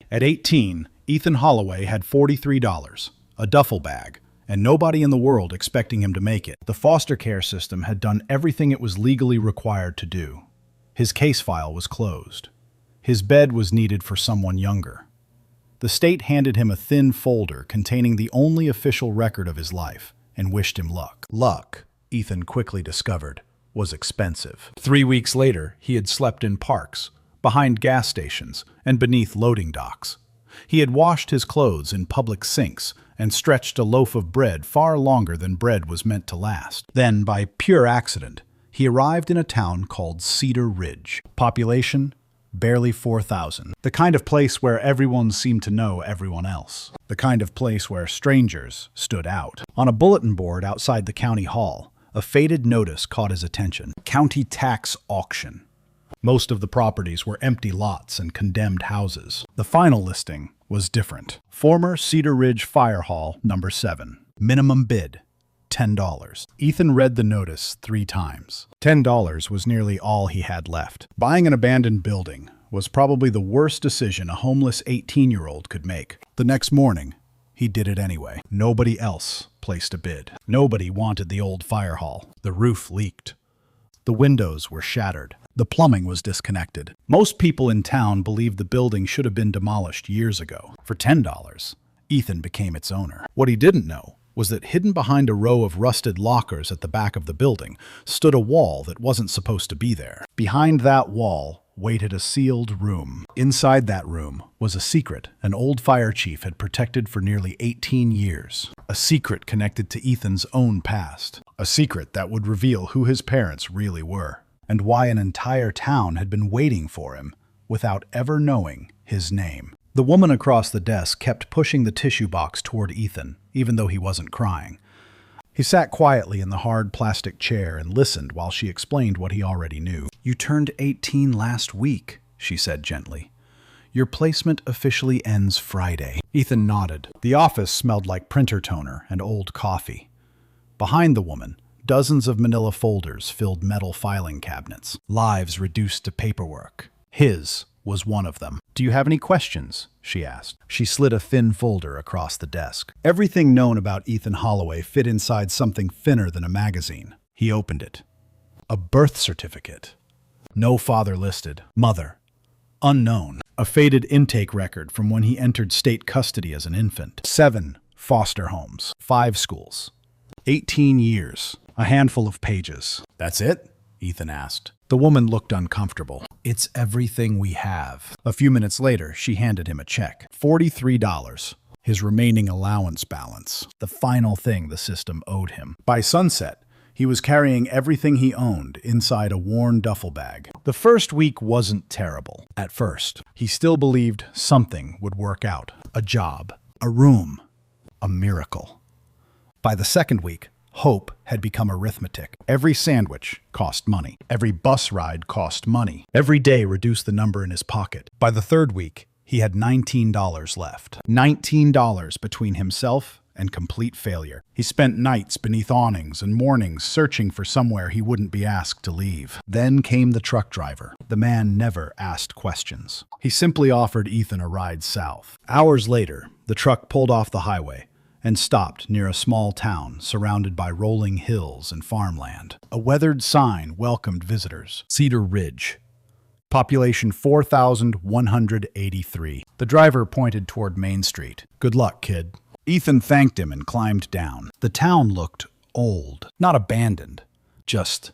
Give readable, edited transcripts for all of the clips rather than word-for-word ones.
At 18, Ethan Holloway had $43, a duffel bag, and nobody in the world expecting him to make it. The foster care system had done everything it was legally required to do. His case file was closed. His bed was needed for someone younger. The state handed him a thin folder containing the only official record of his life and wished him luck. Luck, Ethan quickly discovered, was expensive. 3 weeks later, he had slept in parks, behind gas stations, and beneath loading docks. He had washed his clothes in public sinks and stretched a loaf of bread far longer than bread was meant to last. Then, by pure accident, he arrived in a town called Cedar Ridge. Population, barely 4,000. The kind of place where everyone seemed to know everyone else. The kind of place where strangers stood out. On a bulletin board outside the county hall, a faded notice caught his attention. County tax auction. Most of the properties were empty lots and condemned houses. The final listing was different. Former Cedar Ridge Fire Hall, number 7. Minimum bid, $10. Ethan read the notice 3 times. $10 was nearly all he had left. Buying an abandoned building was probably the worst decision a homeless 18-year-old could make. The next morning, he did it anyway. Nobody else placed a bid. Nobody wanted the old fire hall. The roof leaked. The windows were shattered. The plumbing was disconnected. Most people in town believed the building should have been demolished years ago. For $10, Ethan became its owner. What he didn't know was that hidden behind a row of rusted lockers at the back of the building stood a wall that wasn't supposed to be there. Behind that wall waited a sealed room. Inside that room was a secret an old fire chief had protected for nearly 18 years. A secret connected to Ethan's own past. A secret that would reveal who his parents really were, and why an entire town had been waiting for him without ever knowing his name. The woman across the desk kept pushing the tissue box toward Ethan, even though he wasn't crying. He sat quietly in the hard plastic chair and listened while she explained what he already knew. "You turned 18 last week," she said gently. "Your placement officially ends Friday." Ethan nodded. The office smelled like printer toner and old coffee. Behind the woman, dozens of manila folders filled metal filing cabinets. Lives reduced to paperwork. His was one of them. "Do you have any questions?" she asked. She slid a thin folder across the desk. Everything known about Ethan Holloway fit inside something thinner than a magazine. He opened it. A birth certificate. No father listed. Mother. Unknown. A faded intake record from when he entered state custody as an infant. 7 foster homes. 5 schools. 18 years. A handful of pages. "That's it?" Ethan asked. The woman looked uncomfortable. "It's everything we have." A few minutes later, she handed him a check. $43. His remaining allowance balance. The final thing the system owed him. By sunset, he was carrying everything he owned inside a worn duffel bag. The first week wasn't terrible. At first, he still believed something would work out. A job. A room. A miracle. By the second week, hope had become arithmetic. Every sandwich cost money. Every bus ride cost money. Every day reduced the number in his pocket. By the third week, he had $19 left. $19 between himself and complete failure. He spent nights beneath awnings and mornings searching for somewhere he wouldn't be asked to leave. Then came the truck driver. The man never asked questions. He simply offered Ethan a ride south. Hours later, the truck pulled off the highway and stopped near a small town surrounded by rolling hills and farmland. A weathered sign welcomed visitors. Cedar Ridge. Population 4,183. The driver pointed toward Main Street. "Good luck, kid." Ethan thanked him and climbed down. The town looked old, not abandoned, just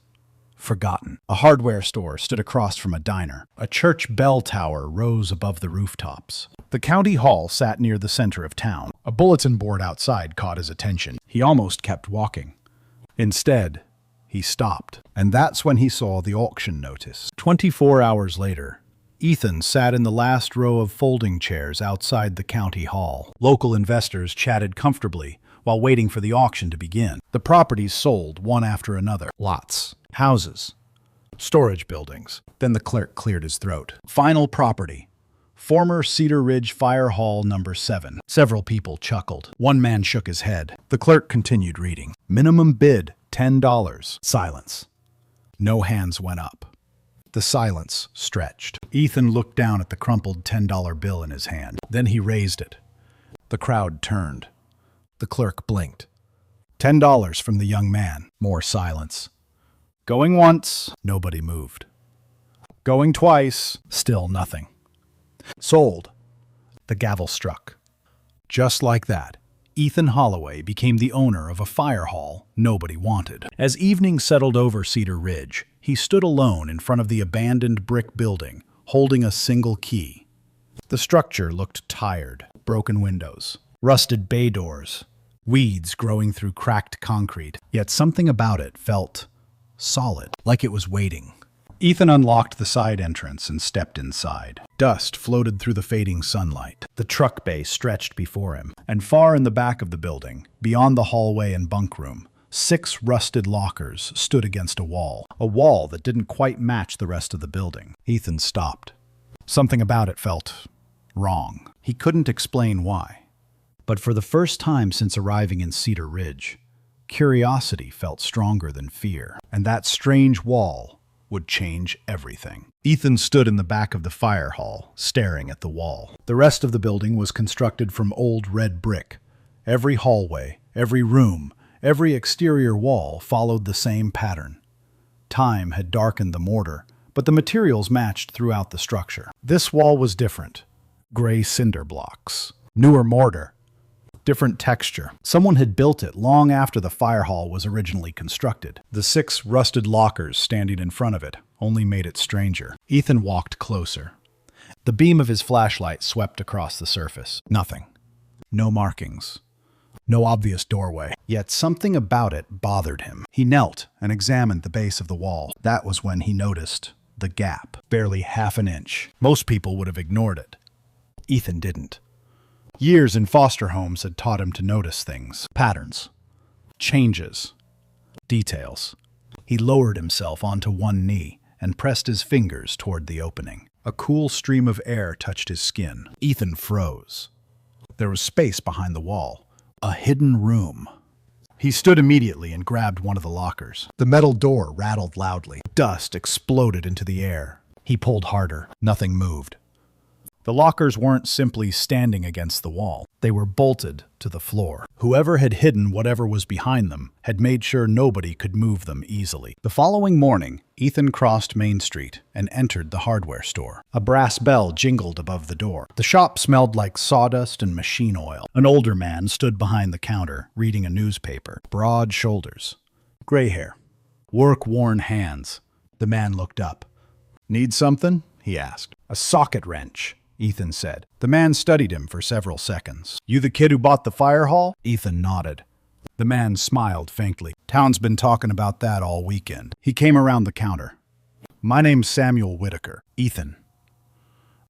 forgotten. A hardware store stood across from a diner. A church bell tower rose above the rooftops. The county hall sat near the center of town. A bulletin board outside caught his attention. He almost kept walking. Instead, he stopped. And that's when he saw the auction notice. 24 hours later, Ethan sat in the last row of folding chairs outside the county hall. Local investors chatted comfortably while waiting for the auction to begin. The properties sold one after another. Lots, houses, storage buildings. Then the clerk cleared his throat. Final property. Former Cedar Ridge Fire Hall number 7. Several people chuckled. One man shook his head. The clerk continued reading. Minimum bid, $10. Silence. No hands went up. The silence stretched. Ethan looked down at the crumpled $10 bill in his hand. Then he raised it. The crowd turned. The clerk blinked. $10 from the young man. More silence. Going once. Nobody moved. Going twice. Still nothing. Sold. The gavel struck. Just like that, Ethan Holloway became the owner of a fire hall nobody wanted. As evening settled over Cedar Ridge, he stood alone in front of the abandoned brick building, holding a single key. The structure looked tired. Broken windows, rusted bay doors, weeds growing through cracked concrete. Yet something about it felt solid, like it was waiting. Ethan unlocked the side entrance and stepped inside. Dust floated through the fading sunlight. The truck bay stretched before him, and far in the back of the building, beyond the hallway and bunk room, 6 rusted lockers stood against a wall that didn't quite match the rest of the building. Ethan stopped. Something about it felt wrong. He couldn't explain why. But for the first time since arriving in Cedar Ridge, curiosity felt stronger than fear, and that strange wall would change everything. Ethan stood in the back of the fire hall, staring at the wall. The rest of the building was constructed from old red brick. Every hallway, every room, every exterior wall followed the same pattern. Time had darkened the mortar, but the materials matched throughout the structure. This wall was different. Gray cinder blocks. Newer mortar. Different texture. Someone had built it long after the fire hall was originally constructed. The 6 rusted lockers standing in front of it only made it stranger. Ethan walked closer. The beam of his flashlight swept across the surface. Nothing. No markings. No obvious doorway. Yet something about it bothered him. He knelt and examined the base of the wall. That was when he noticed the gap. Barely half an inch. Most people would have ignored it. Ethan didn't. Years in foster homes had taught him to notice things. Patterns. Changes. Details. He lowered himself onto one knee and pressed his fingers toward the opening. A cool stream of air touched his skin. Ethan froze. There was space behind the wall. A hidden room. He stood immediately and grabbed one of the lockers. The metal door rattled loudly. Dust exploded into the air. He pulled harder. Nothing moved. The lockers weren't simply standing against the wall. They were bolted to the floor. Whoever had hidden whatever was behind them had made sure nobody could move them easily. The following morning, Ethan crossed Main Street and entered the hardware store. A brass bell jingled above the door. The shop smelled like sawdust and machine oil. An older man stood behind the counter, reading a newspaper. Broad shoulders. Gray hair. Work-worn hands. The man looked up. "Need something?" he asked. "A socket wrench," Ethan said. The man studied him for several seconds. "You the kid who bought the fire hall?" Ethan nodded. The man smiled faintly. "Town's been talking about that all weekend." He came around the counter. "My name's Samuel Whitaker." "Ethan."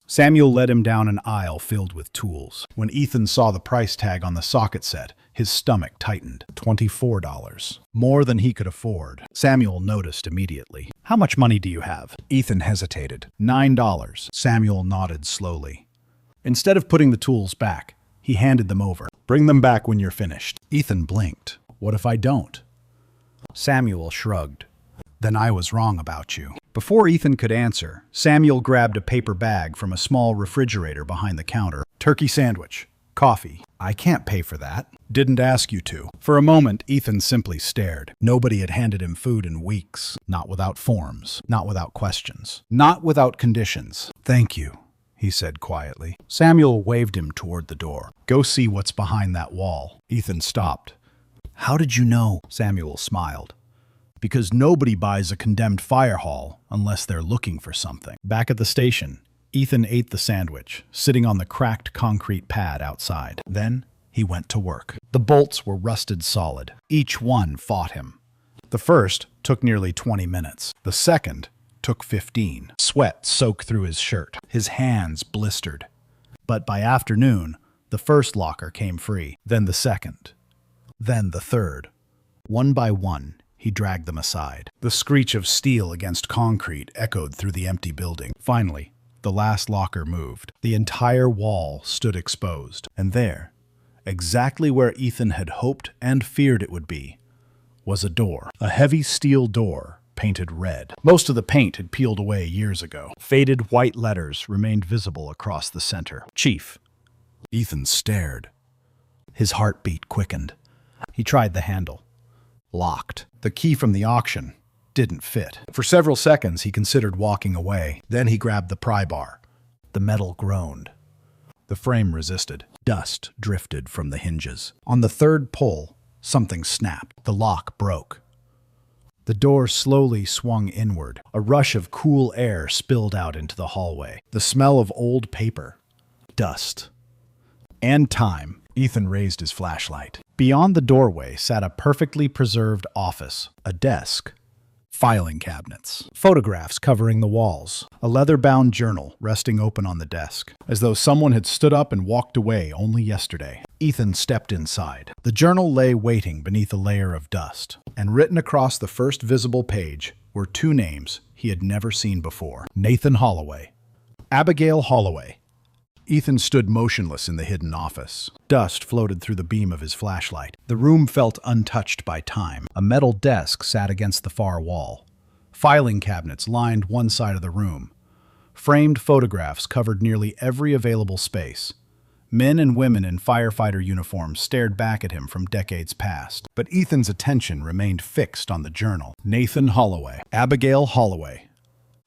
Samuel led him down an aisle filled with tools. When Ethan saw the price tag on the socket set, his stomach tightened. $24. More than he could afford. Samuel noticed immediately. "How much money do you have?" Ethan hesitated. $9. Samuel nodded slowly. Instead of putting the tools back, he handed them over. "Bring them back when you're finished." Ethan blinked. "What if I don't?" Samuel shrugged. "Then I was wrong about you." Before Ethan could answer, Samuel grabbed a paper bag from a small refrigerator behind the counter. "Turkey sandwich. Coffee." "I can't pay for that." "Didn't ask you to." For a moment, Ethan simply stared. Nobody had handed him food in weeks. Not without forms. Not without questions. Not without conditions. "Thank you," he said quietly. Samuel waved him toward the door. "Go see what's behind that wall." Ethan stopped. "How did you know?" Samuel smiled. "Because nobody buys a condemned fire hall unless they're looking for something." Back at the station, Ethan ate the sandwich, sitting on the cracked concrete pad outside. Then he went to work. The bolts were rusted solid. Each one fought him. The first took nearly 20 minutes. The second took 15. Sweat soaked through his shirt. His hands blistered. But by afternoon, the first locker came free. Then the second. Then the third. One by one, he dragged them aside. The screech of steel against concrete echoed through the empty building. Finally, the last locker moved. The entire wall stood exposed. And there, exactly where Ethan had hoped and feared it would be, was a door. A heavy steel door painted red. Most of the paint had peeled away years ago. Faded white letters remained visible across the center. Chief. Ethan stared. His heartbeat quickened. He tried the handle. Locked. The key from the auction didn't fit. For several seconds, he considered walking away. Then he grabbed the pry bar. The metal groaned. The frame resisted. Dust drifted from the hinges. On the third pull, something snapped. The lock broke. The door slowly swung inward. A rush of cool air spilled out into the hallway. The smell of old paper, dust, and time. Ethan raised his flashlight. Beyond the doorway sat a perfectly preserved office, a desk, filing cabinets, photographs covering the walls, a leather-bound journal resting open on the desk, as though someone had stood up and walked away only yesterday. Ethan stepped inside. The journal lay waiting beneath a layer of dust, and written across the first visible page were two names he had never seen before: Nathan Holloway, Abigail Holloway. Ethan stood motionless in the hidden office. Dust floated through the beam of his flashlight. The room felt untouched by time. A metal desk sat against the far wall. Filing cabinets lined one side of the room. Framed photographs covered nearly every available space. Men and women in firefighter uniforms stared back at him from decades past. But Ethan's attention remained fixed on the journal. Nathan Holloway, Abigail Holloway.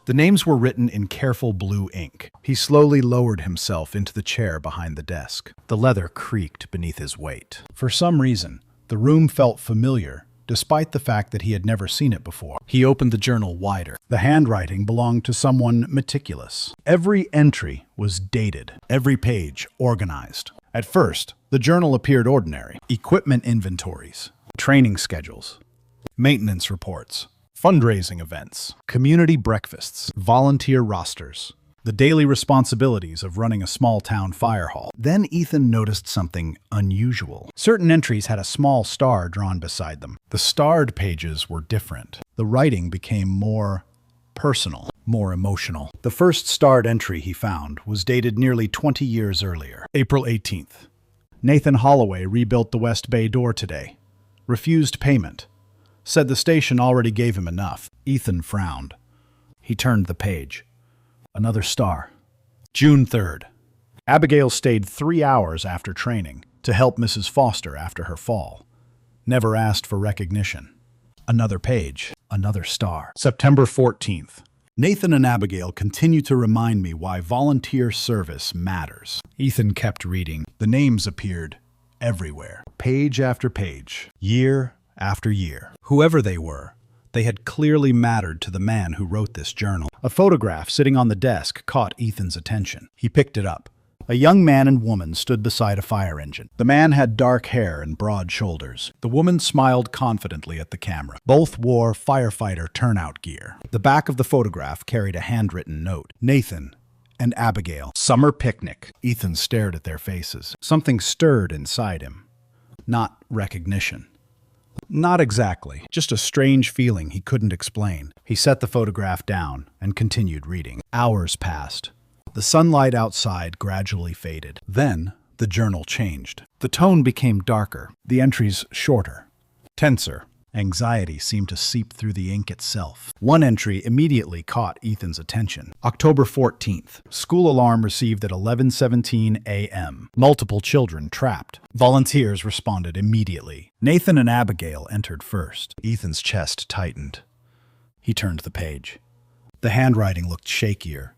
The names were written in careful blue ink. He slowly lowered himself into the chair behind the desk. The leather creaked beneath his weight. For some reason, the room felt familiar, despite the fact that he had never seen it before. He opened the journal wider. The handwriting belonged to someone meticulous. Every entry was dated, every page organized. At first, the journal appeared ordinary. Equipment inventories, training schedules, maintenance reports, fundraising events, community breakfasts, volunteer rosters, the daily responsibilities of running a small-town fire hall. Then Ethan noticed something unusual. Certain entries had a small star drawn beside them. The starred pages were different. The writing became more personal, more emotional. The first starred entry he found was dated nearly 20 years earlier. April 18th. Nathan Holloway rebuilt the West Bay door today. Refused payment. Said the station already gave him enough. Ethan frowned. He turned the page. Another star. June 3rd. Abigail stayed 3 hours after training to help Mrs. Foster after her fall. Never asked for recognition. Another page. Another star. September 14th. Nathan and Abigail continue to remind me why volunteer service matters. Ethan kept reading. The names appeared everywhere. Page after page. Year after year. Whoever they were, they had clearly mattered to the man who wrote this journal. A photograph sitting on the desk caught Ethan's attention. He picked it up. A young man and woman stood beside a fire engine. The man had dark hair and broad shoulders. The woman smiled confidently at the camera. Both wore firefighter turnout gear. The back of the photograph carried a handwritten note. Nathan and Abigail. Summer picnic. Ethan stared at their faces. Something stirred inside him. Not recognition. Not exactly, just a strange feeling he couldn't explain. He set the photograph down and continued reading. Hours passed. The sunlight outside gradually faded. Then, the journal changed. The tone became darker, the entries shorter, tenser. Anxiety seemed to seep through the ink itself. One entry immediately caught Ethan's attention. October 14th. School alarm received at 11:17 a.m. Multiple children trapped. Volunteers responded immediately. Nathan and Abigail entered first. Ethan's chest tightened. He turned the page. The handwriting looked shakier.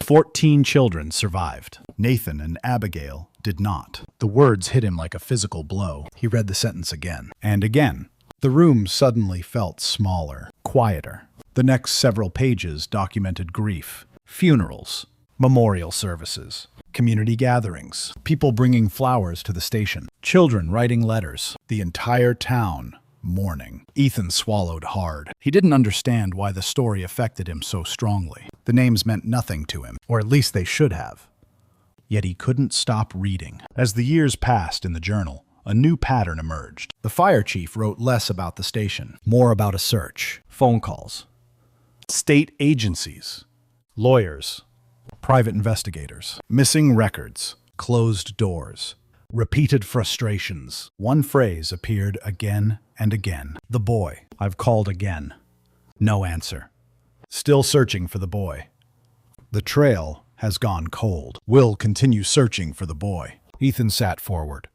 14 children survived. Nathan and Abigail did not. The words hit him like a physical blow. He read the sentence again and again. The room suddenly felt smaller, quieter. The next several pages documented grief, funerals, memorial services, community gatherings, people bringing flowers to the station, children writing letters, the entire town mourning. Ethan swallowed hard. He didn't understand why the story affected him so strongly. The names meant nothing to him, or at least they should have. Yet he couldn't stop reading. As the years passed in the journal, a new pattern emerged. The fire chief wrote less about the station, more about a search, phone calls, state agencies, lawyers, private investigators, missing records, closed doors, repeated frustrations. One phrase appeared again and again. The boy. I've called again. No answer. Still searching for the boy. The trail has gone cold. We'll continue searching for the boy. Ethan sat forward.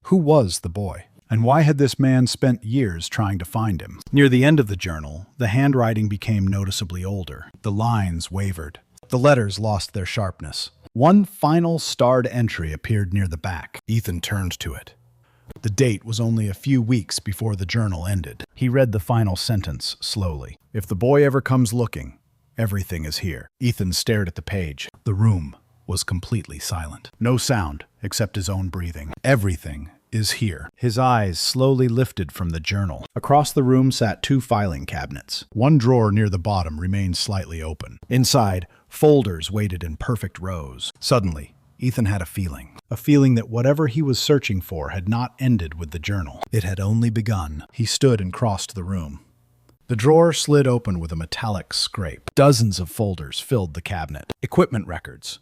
Who was the boy? And why had this man spent years trying to find him? Near the end of the journal, the handwriting became noticeably older. The lines wavered. The letters lost their sharpness. One final starred entry appeared near the back. Ethan turned to it. The date was only a few weeks before the journal ended. He read the final sentence slowly. If the boy ever comes looking, everything is here. Ethan stared at the page. The room was completely silent. No sound except his own breathing. Everything is here. His eyes slowly lifted from the journal. Across the room sat two filing cabinets. One drawer near the bottom remained slightly open. Inside, folders waited in perfect rows. Suddenly, Ethan had a feeling that whatever he was searching for had not ended with the journal. It had only begun. He stood and crossed the room. The drawer slid open with a metallic scrape. Dozens of folders filled the cabinet. Equipment records,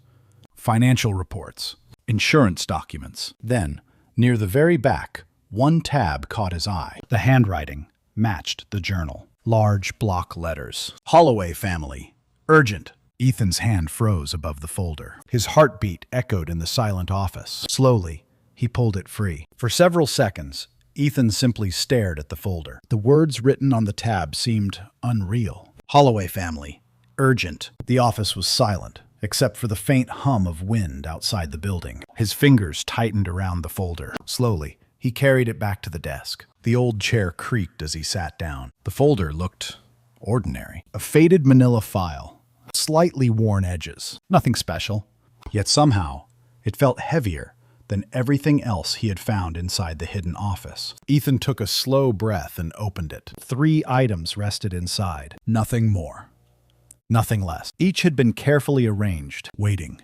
financial reports, insurance documents. Then, near the very back, one tab caught his eye. The handwriting matched the journal. Large block letters. Holloway family. Urgent. Ethan's hand froze above the folder. His heartbeat echoed in the silent office. Slowly, he pulled it free. For several seconds, Ethan simply stared at the folder. The words written on the tab seemed unreal. Holloway family. Urgent. The office was silent, except for the faint hum of wind outside the building. His fingers tightened around the folder. Slowly, he carried it back to the desk. The old chair creaked as he sat down. The folder looked ordinary. A faded manila file. Slightly worn edges. Nothing special. Yet somehow, it felt heavier than everything else he had found inside the hidden office. Ethan took a slow breath and opened it. 3 items rested inside. Nothing more. Nothing less. Each had been carefully arranged, waiting.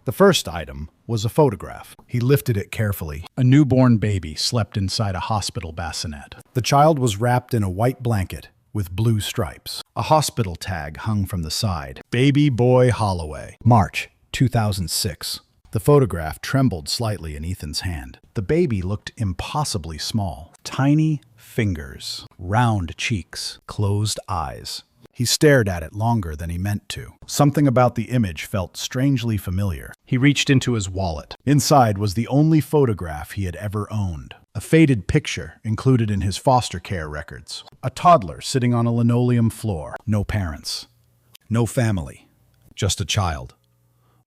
The first item was a photograph. He lifted it carefully. A newborn baby slept inside a hospital bassinet. The child was wrapped in a white blanket with blue stripes. A hospital tag hung from the side. Baby Boy Holloway. March 2006. The photograph trembled slightly in Ethan's hand. The baby looked impossibly small. Tiny fingers, round cheeks, closed eyes. He stared at it longer than he meant to. Something about the image felt strangely familiar. He reached into his wallet. Inside was the only photograph he had ever owned. A faded picture included in his foster care records. A toddler sitting on a linoleum floor. No parents. No family. Just a child.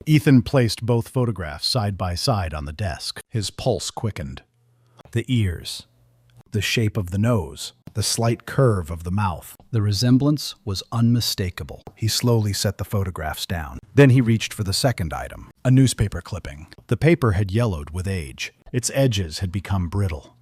Ethan placed both photographs side by side on the desk. His pulse quickened. The ears. The shape of the nose. The slight curve of the mouth. The resemblance was unmistakable. He slowly set the photographs down. Then he reached for the second item, a newspaper clipping. The paper had yellowed with age. Its edges had become brittle.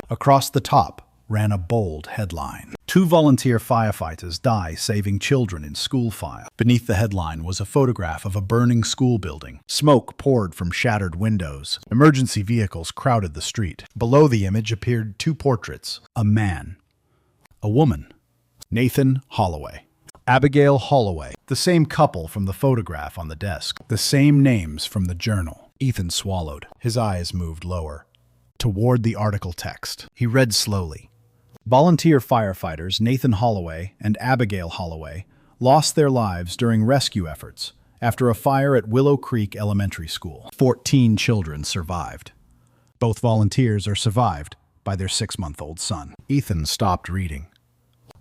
Across the top ran a bold headline. 2 volunteer firefighters die saving children in school fire. Beneath the headline was a photograph of a burning school building. Smoke poured from shattered windows. Emergency vehicles crowded the street. Below the image appeared 2 portraits. A man. A woman. Nathan Holloway. Abigail Holloway. The same couple from the photograph on the desk. The same names from the journal. Ethan swallowed. His eyes moved lower, toward the article text. He read slowly. Volunteer firefighters Nathan Holloway and Abigail Holloway lost their lives during rescue efforts after a fire at Willow Creek Elementary School. 14 children survived. Both volunteers are survived by their 6-month-old son. Ethan stopped reading.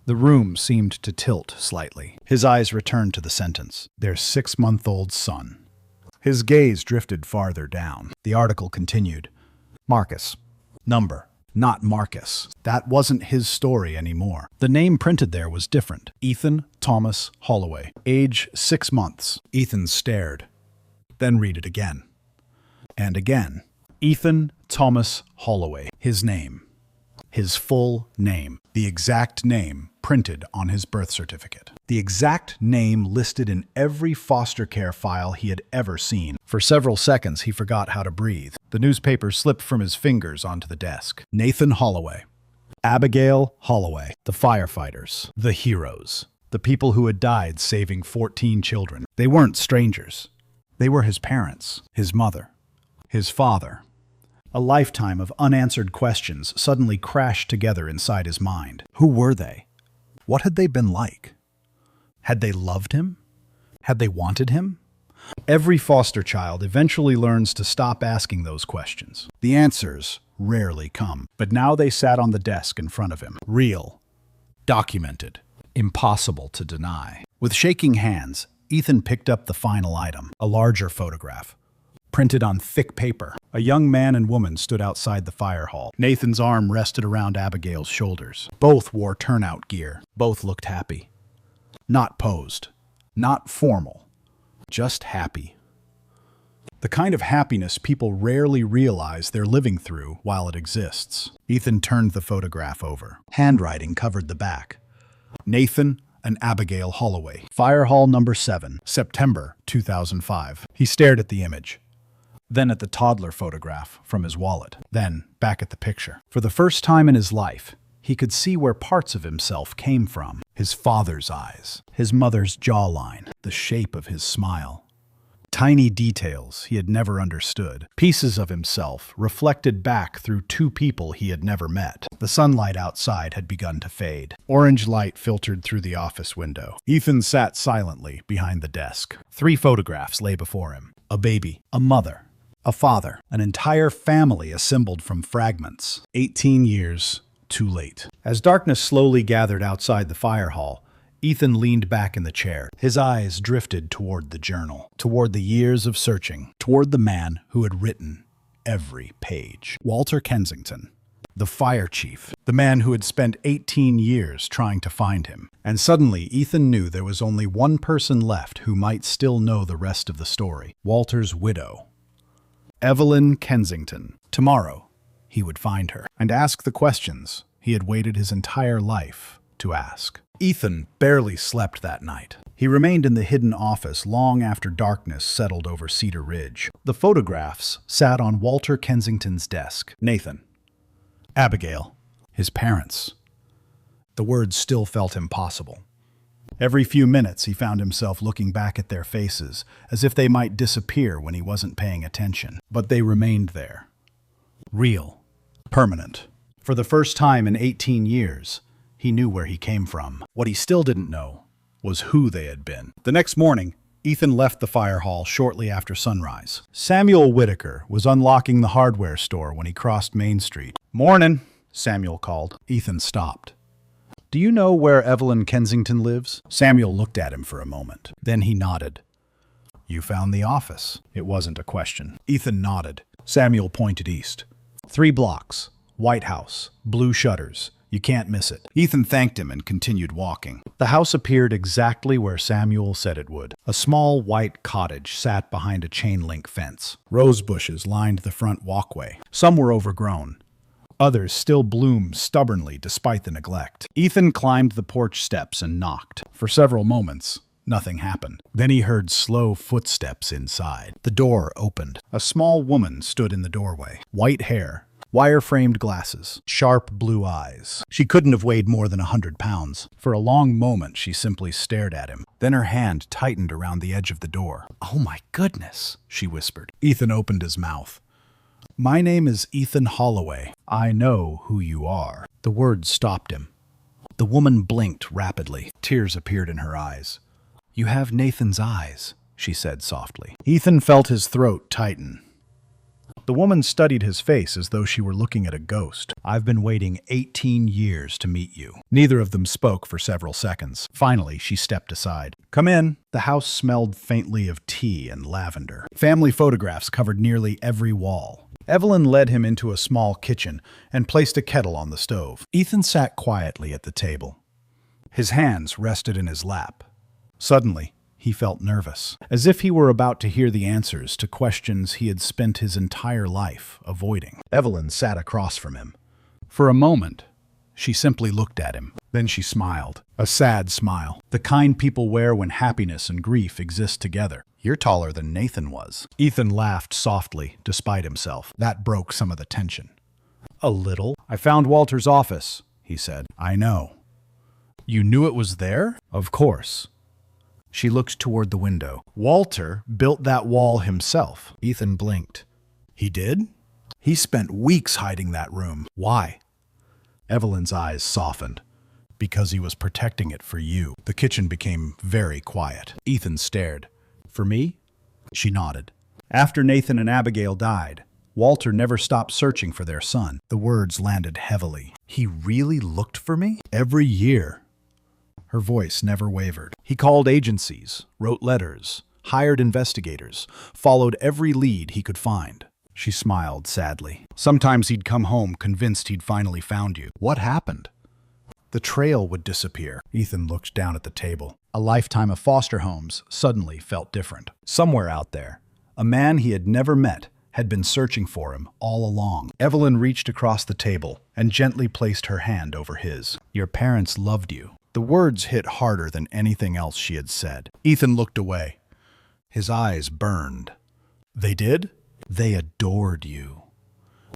The room seemed to tilt slightly. His eyes returned to the sentence, their 6-month-old son. His gaze drifted farther down. The article continued. Marcus. Number. Not Marcus. That wasn't his story anymore. The name printed there was different. Ethan Thomas Holloway. Age 6 months. Ethan stared. Then read it again. And again. Ethan Thomas Holloway. His name. His full name. The exact name printed on his birth certificate. The exact name listed in every foster care file he had ever seen. For several seconds, he forgot how to breathe. The newspaper slipped from his fingers onto the desk. Nathan Holloway. Abigail Holloway. The firefighters. The heroes. The people who had died saving 14 children. They weren't strangers. They were his parents, his mother, his father. A lifetime of unanswered questions suddenly crashed together inside his mind. Who were they? What had they been like? Had they loved him? Had they wanted him? Every foster child eventually learns to stop asking those questions. The answers rarely come, but now they sat on the desk in front of him. Real. Documented. Impossible to deny. With shaking hands, Ethan picked up the final item, a larger photograph. Printed on thick paper, a young man and woman stood outside the fire hall. Nathan's arm rested around Abigail's shoulders. Both wore turnout gear. Both looked happy. Not posed. Not formal. Just happy. The kind of happiness people rarely realize they're living through while it exists. Ethan turned the photograph over. Handwriting covered the back. Nathan and Abigail Holloway. Fire Hall number 7, September 2005. He stared at the image. Then at the toddler photograph from his wallet. Then back at the picture. For the first time in his life, he could see where parts of himself came from. His father's eyes, his mother's jawline, the shape of his smile. Tiny details he had never understood. Pieces of himself reflected back through two people he had never met. The sunlight outside had begun to fade. Orange light filtered through the office window. Ethan sat silently behind the desk. 3 photographs lay before him. A baby, a mother, a father, an entire family assembled from fragments. 18 years too late. As darkness slowly gathered outside the fire hall, Ethan leaned back in the chair. His eyes drifted toward the journal, toward the years of searching, toward the man who had written every page. Walter Kensington, the fire chief, the man who had spent 18 years trying to find him. And suddenly, Ethan knew there was only one person left who might still know the rest of the story. Walter's widow, Evelyn Kensington. Tomorrow, he would find her and ask the questions he had waited his entire life to ask. Ethan barely slept that night. He remained in the hidden office long after darkness settled over Cedar Ridge. The photographs sat on Walter Kensington's desk. Nathan, Abigail, his parents. The words still felt impossible. Every few minutes he found himself looking back at their faces, as if they might disappear when he wasn't paying attention. But they remained there. Real. Permanent. For the first time in 18 years, he knew where he came from. What he still didn't know was who they had been. The next morning, Ethan left the fire hall shortly after sunrise. Samuel Whitaker was unlocking the hardware store when he crossed Main Street. "Mornin'," Samuel called. Ethan stopped. "Do you know where Evelyn Kensington lives?" Samuel looked at him for a moment. Then he nodded. "You found the office." It wasn't a question. Ethan nodded. Samuel pointed east. 3 blocks. White house. Blue shutters. You can't miss it. Ethan thanked him and continued walking. The house appeared exactly where Samuel said it would. A small white cottage sat behind a chain-link fence. Rose bushes lined the front walkway. Some were overgrown. Others still bloomed stubbornly despite the neglect. Ethan climbed the porch steps and knocked. For several moments, nothing happened. Then he heard slow footsteps inside. The door opened. A small woman stood in the doorway. White hair. Wire-framed glasses, sharp blue eyes. She couldn't have weighed more than 100 pounds. For a long moment, she simply stared at him. Then her hand tightened around the edge of the door. "Oh my goodness," she whispered. Ethan opened his mouth. "My name is Ethan Holloway. I know who you are." The words stopped him. The woman blinked rapidly. Tears appeared in her eyes. "You have Nathan's eyes," she said softly. Ethan felt his throat tighten. The woman studied his face as though she were looking at a ghost. "I've been waiting 18 years to meet you." Neither of them spoke for several seconds. Finally, she stepped aside. "Come in." The house smelled faintly of tea and lavender. Family photographs covered nearly every wall. Evelyn led him into a small kitchen and placed a kettle on the stove. Ethan sat quietly at the table. His hands rested in his lap. Suddenly, he felt nervous, as if he were about to hear the answers to questions he had spent his entire life avoiding. Evelyn sat across from him. For a moment, she simply looked at him. Then she smiled, a sad smile, the kind people wear when happiness and grief exist together. "You're taller than Nathan was." Ethan laughed softly, despite himself. That broke some of the tension. "A little. I found Walter's office," he said. "I know." "You knew it was there?" "Of course." She looked toward the window. "Walter built that wall himself." Ethan blinked. "He did?" "He spent weeks hiding that room." "Why?" Evelyn's eyes softened. because he was protecting it for you. The kitchen became very quiet. Ethan stared. For me? She nodded. After Nathan and Abigail died, Walter never stopped searching for their son. The words landed heavily. He really looked for me? Every year. Her voice never wavered. He called agencies, wrote letters, hired investigators, followed every lead he could find. She smiled sadly. Sometimes he'd come home convinced he'd finally found you. What happened? The trail would disappear. Ethan looked down at the table. A lifetime of foster homes suddenly felt different. Somewhere out there, a man he had never met had been searching for him all along. Evelyn reached across the table and gently placed her hand over his. Your parents loved you. The words hit harder than anything else she had said. Ethan looked away. His eyes burned. They did? They adored you.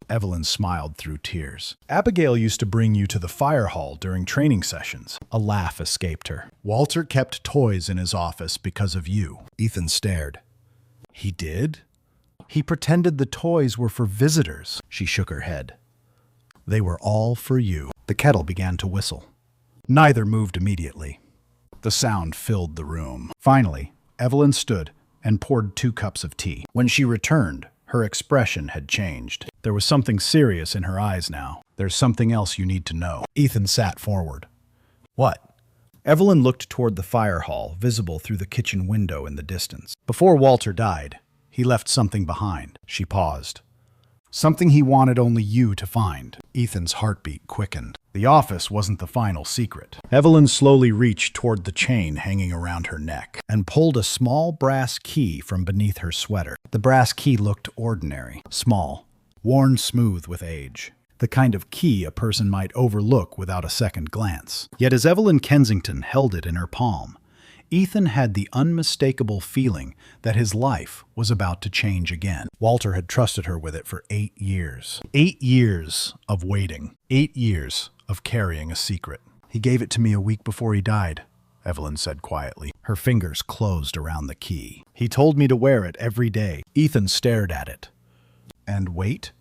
Evelyn smiled through tears. Abigail used to bring you to the fire hall during training sessions. A laugh escaped her. Walter kept toys in his office because of you. Ethan stared. He did? He pretended the toys were for visitors. She shook her head. They were all for you. The kettle began to whistle. Neither moved immediately. The sound filled the room. Finally, Evelyn stood and poured 2 cups of tea. When she returned, her expression had changed. There was something serious in her eyes now. There's something else you need to know. Ethan sat forward. What? Evelyn looked toward the fire hall, visible through the kitchen window in the distance. Before Walter died, he left something behind. She paused. Something he wanted only you to find. Ethan's heartbeat quickened. The office wasn't the final secret. Evelyn slowly reached toward the chain hanging around her neck and pulled a small brass key from beneath her sweater. The brass key looked ordinary, small, worn smooth with age. The kind of key a person might overlook without a second glance. Yet as Evelyn Kensington held it in her palm, Ethan had the unmistakable feeling that his life was about to change again. Walter had trusted her with it for 8 years. 8 years of waiting. 8 years of carrying a secret. He gave it to me a week before he died, Evelyn said quietly. Her fingers closed around the key. He told me to wear it every day. Ethan stared at it. And wait?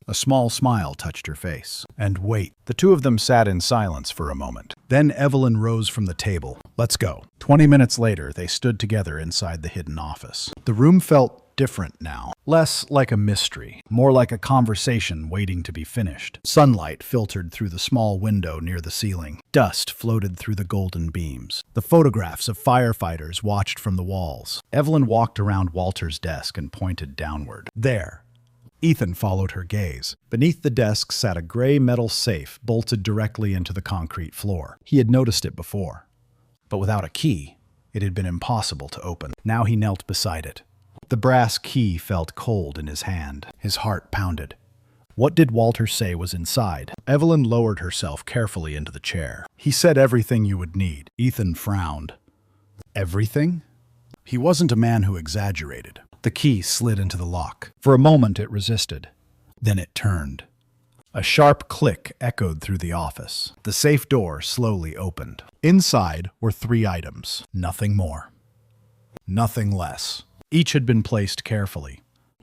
A small smile touched her face. And wait. The two of them sat in silence for a moment. Then Evelyn rose from the table. Let's go. 20 minutes later, they stood together inside the hidden office. The room felt different now. Less like a mystery, more like a conversation waiting to be finished. Sunlight filtered through the small window near the ceiling. Dust floated through the golden beams. The photographs of firefighters watched from the walls. Evelyn walked around Walter's desk and pointed downward. There. Ethan followed her gaze. Beneath the desk sat a gray metal safe bolted directly into the concrete floor. He had noticed it before. But without a key, it had been impossible to open. Now he knelt beside it. The brass key felt cold in his hand. His heart pounded. What did Walter say was inside? Evelyn lowered herself carefully into the chair. He said everything you would need. Ethan frowned. Everything? He wasn't a man who exaggerated. The key slid into the lock. For a moment it resisted. Then it turned. A sharp click echoed through the office. The safe door slowly opened. Inside were 3 items. Nothing more. Nothing less. Each had been placed carefully,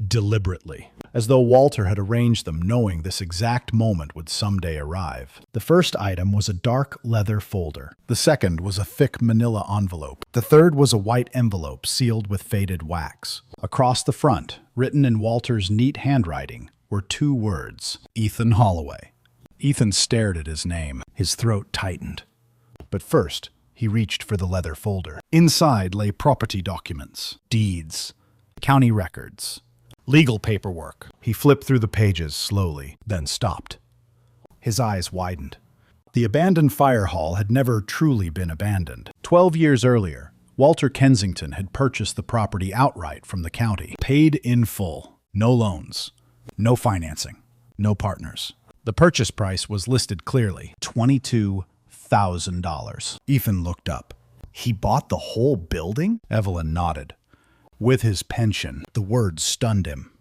deliberately, as though Walter had arranged them knowing this exact moment would someday arrive. The first item was a dark leather folder. The second was a thick manila envelope. The third was a white envelope sealed with faded wax. Across the front, written in Walter's neat handwriting, were 2 words, Ethan Holloway. Ethan stared at his name. His throat tightened. But first, he reached for the leather folder. Inside lay property documents, deeds, county records, legal paperwork. He flipped through the pages slowly, then stopped. His eyes widened. The abandoned fire hall had never truly been abandoned. 12 years earlier, Walter Kensington had purchased the property outright from the county, paid in full, no loans, no financing, no partners. The purchase price was listed clearly, $22,000. Ethan looked up. He bought the whole building? Evelyn nodded. With his pension. The words stunned him.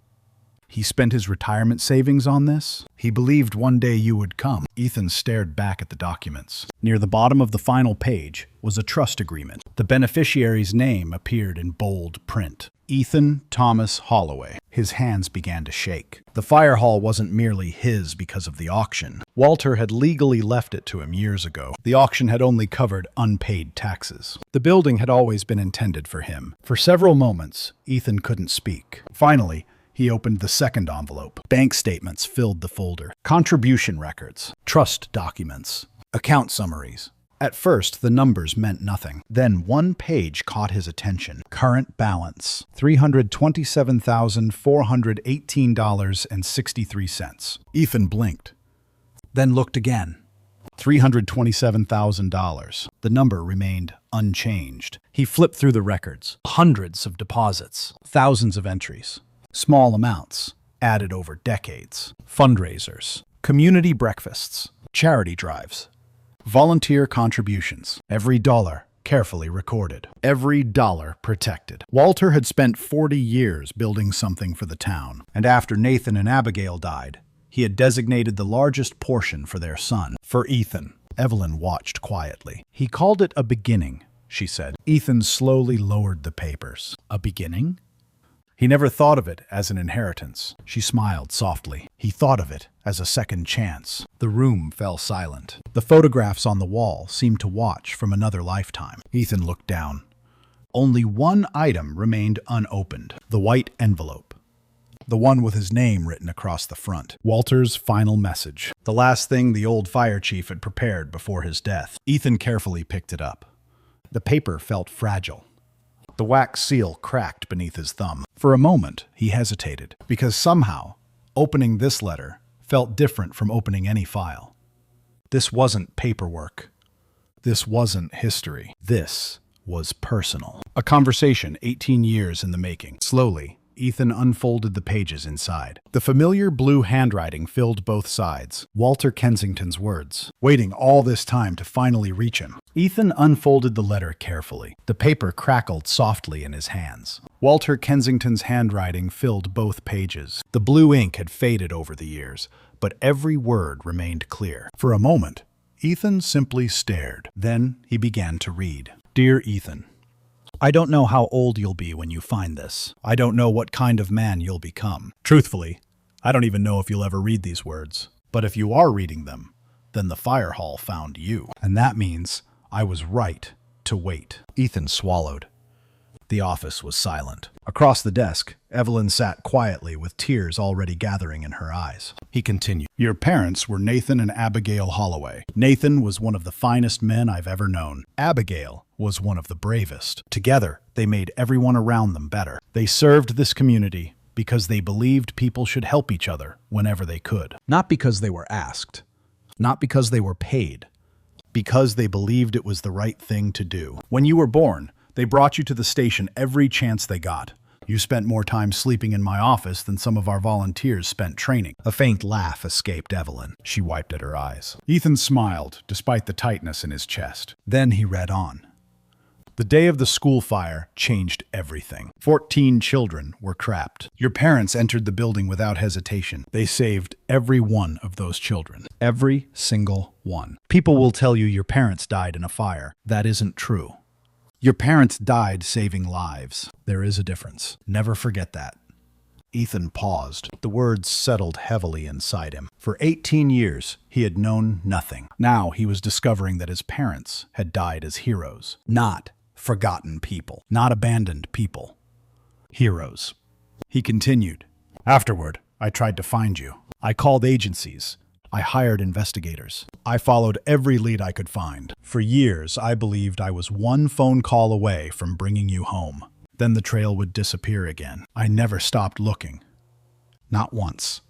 He spent his retirement savings on this? He believed one day you would come. Ethan stared back at the documents. Near the bottom of the final page was a trust agreement. The beneficiary's name appeared in bold print. Ethan Thomas Holloway. His hands began to shake. The fire hall wasn't merely his because of the auction. Walter had legally left it to him years ago. The auction had only covered unpaid taxes. The building had always been intended for him. For several moments, Ethan couldn't speak. Finally, he opened the second envelope. Bank statements filled the folder. Contribution records, trust documents, account summaries. At first, the numbers meant nothing. Then one page caught his attention. Current balance, $327,418.63. Ethan blinked, then looked again. $327,000. The number remained unchanged. He flipped through the records. Hundreds of deposits, thousands of entries. Small amounts, added over decades. Fundraisers, community breakfasts, charity drives, volunteer contributions. Every dollar carefully recorded. Every dollar protected. Walter had spent 40 years building something for the town, and after Nathan and Abigail died, he had designated the largest portion for their son. For Ethan, Evelyn watched quietly. He called it a beginning, she said. Ethan slowly lowered the papers. A beginning? He never thought of it as an inheritance. She smiled softly. He thought of it as a second chance. The room fell silent. The photographs on the wall seemed to watch from another lifetime. Ethan looked down. Only one item remained unopened. The white envelope. The one with his name written across the front. Walter's final message. The last thing the old fire chief had prepared before his death. Ethan carefully picked it up. The paper felt fragile. The wax seal cracked beneath his thumb. For a moment, he hesitated, because somehow, opening this letter felt different from opening any file. This wasn't paperwork. This wasn't history. This was personal. A conversation 18 years in the making. Slowly, Ethan unfolded the pages inside. The familiar blue handwriting filled both sides. Walter Kensington's words, waiting all this time to finally reach him. Ethan unfolded the letter carefully. The paper crackled softly in his hands. Walter Kensington's handwriting filled both pages. The blue ink had faded over the years, but every word remained clear. For a moment, Ethan simply stared. Then he began to read. Dear Ethan, I don't know how old you'll be when you find this. I don't know what kind of man you'll become. Truthfully, I don't even know if you'll ever read these words. But if you are reading them, then the fire hall found you. And that means I was right to wait. Ethan swallowed. The office was silent. Across the desk, Evelyn sat quietly with tears already gathering in her eyes. He continued, Your parents were Nathan and Abigail Holloway. Nathan was one of the finest men I've ever known. Abigail was one of the bravest. Together, they made everyone around them better. They served this community because they believed people should help each other whenever they could. Not because they were asked. Not because they were paid. Because they believed it was the right thing to do. When you were born, they brought you to the station every chance they got. You spent more time sleeping in my office than some of our volunteers spent training. A faint laugh escaped Evelyn. She wiped at her eyes. Ethan smiled, despite the tightness in his chest. Then he read on. The day of the school fire changed everything. 14 children were trapped. Your parents entered the building without hesitation. They saved every one of those children. Every single one. People will tell you your parents died in a fire. That isn't true. Your parents died saving lives. There is a difference. Never forget that. Ethan paused. The words settled heavily inside him. For 18 years, he had known nothing. Now he was discovering that his parents had died as heroes. Not forgotten people. Not abandoned people. Heroes. He continued. Afterward, I tried to find you. I called agencies. I hired investigators. I followed every lead I could find. For years, I believed I was one phone call away from bringing you home. Then the trail would disappear again. I never stopped looking. Not once.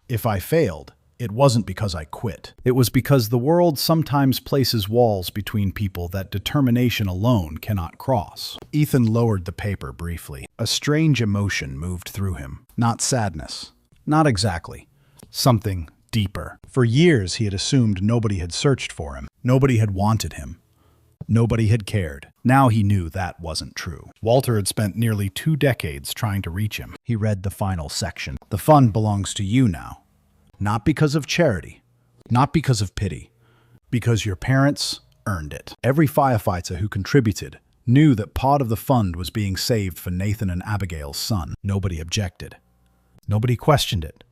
If I failed, it wasn't because I quit. It was because the world sometimes places walls between people that determination alone cannot cross. Ethan lowered the paper briefly. A strange emotion moved through him. Not sadness. Not exactly. Something deeper. For years, he had assumed nobody had searched for him. Nobody had wanted him. Nobody had cared. Now he knew that wasn't true. Walter had spent nearly 2 decades trying to reach him. He read the final section. The fund belongs to you now. Not because of charity. Not because of pity. Because your parents earned it. Every firefighter who contributed knew that part of the fund was being saved for Nathan and Abigail's son. Nobody objected. Nobody questioned it.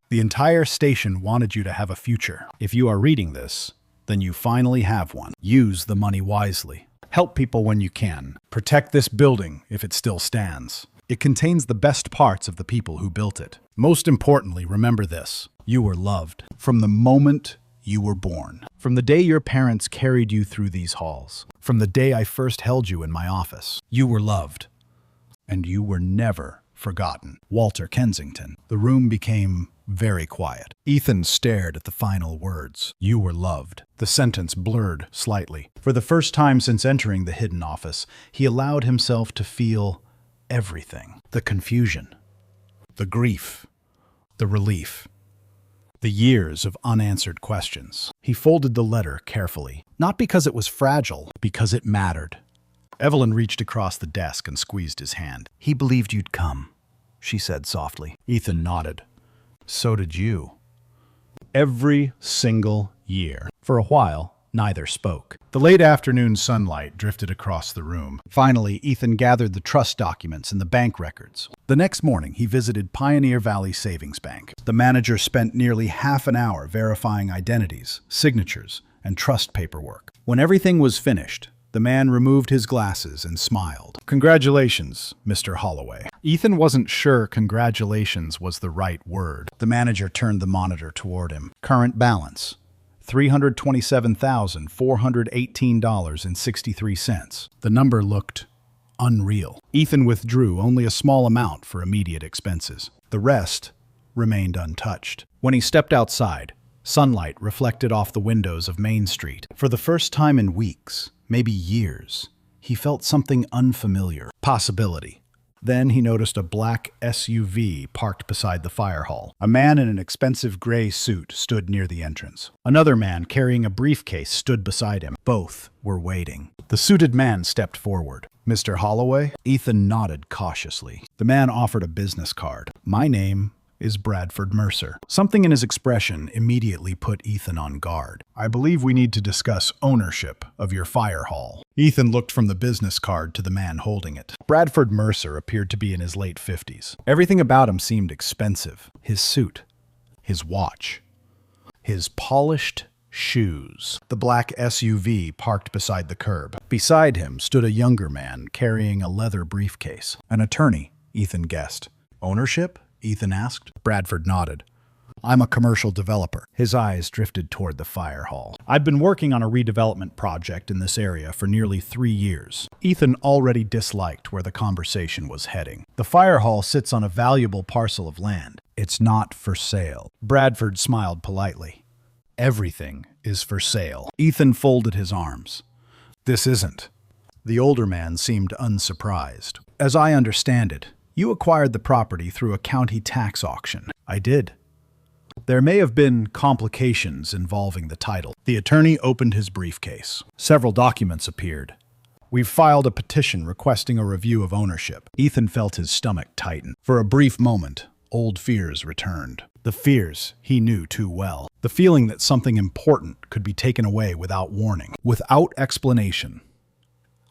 The entire station wanted you to have a future. If you are reading this, then you finally have one. Use the money wisely. Help people when you can. Protect this building if it still stands. It contains the best parts of the people who built it. Most importantly, remember this. You were loved from the moment you were born. From the day your parents carried you through these halls. From the day I first held you in my office. You were loved. And you were never forgotten. Walter Kensington. The room became very quiet. Ethan stared at the final words. You were loved. The sentence blurred slightly. For the first time since entering the hidden office, he allowed himself to feel everything. The confusion, the grief, the relief, the years of unanswered questions. He folded the letter carefully, not because it was fragile, because it mattered. Evelyn reached across the desk and squeezed his hand. He believed you'd come, she said softly. Ethan nodded. So did you. Every single year. For a while, neither spoke. The late afternoon sunlight drifted across the room. Finally, Ethan gathered the trust documents and the bank records. The next morning, he visited Pioneer Valley Savings Bank. The manager spent nearly half an hour verifying identities, signatures, and trust paperwork. When everything was finished, the man removed his glasses and smiled. Congratulations, Mr. Holloway. Ethan wasn't sure congratulations was the right word. The manager turned the monitor toward him. Current balance, $327,418.63. The number looked unreal. Ethan withdrew only a small amount for immediate expenses. The rest remained untouched. When he stepped outside, sunlight reflected off the windows of Main Street. For the first time in weeks, maybe years, he felt something unfamiliar. Possibility. Then he noticed a black SUV parked beside the fire hall. A man in an expensive gray suit stood near the entrance. Another man carrying a briefcase stood beside him. Both were waiting. The suited man stepped forward. Mr. Holloway? Ethan nodded cautiously. The man offered a business card. My name is Bradford Mercer. Something in his expression immediately put Ethan on guard. I believe we need to discuss ownership of your fire hall. Ethan looked from the business card to the man holding it. Bradford Mercer appeared to be in his late 50s. Everything about him seemed expensive. His suit, his watch, his polished shoes. The black SUV parked beside the curb. Beside him stood a younger man carrying a leather briefcase. An attorney, Ethan guessed. Ownership? Ethan asked. Bradford nodded. I'm a commercial developer. His eyes drifted toward the fire hall. I've been working on a redevelopment project in this area for nearly 3 years. Ethan already disliked where the conversation was heading. The fire hall sits on a valuable parcel of land. It's not for sale. Bradford smiled politely. Everything is for sale. Ethan folded his arms. This isn't. The older man seemed unsurprised. As I understand it, you acquired the property through a county tax auction. I did. There may have been complications involving the title. The attorney opened his briefcase. Several documents appeared. We've filed a petition requesting a review of ownership. Ethan felt his stomach tighten. For a brief moment, old fears returned. The fears he knew too well. The feeling that something important could be taken away without warning, without explanation.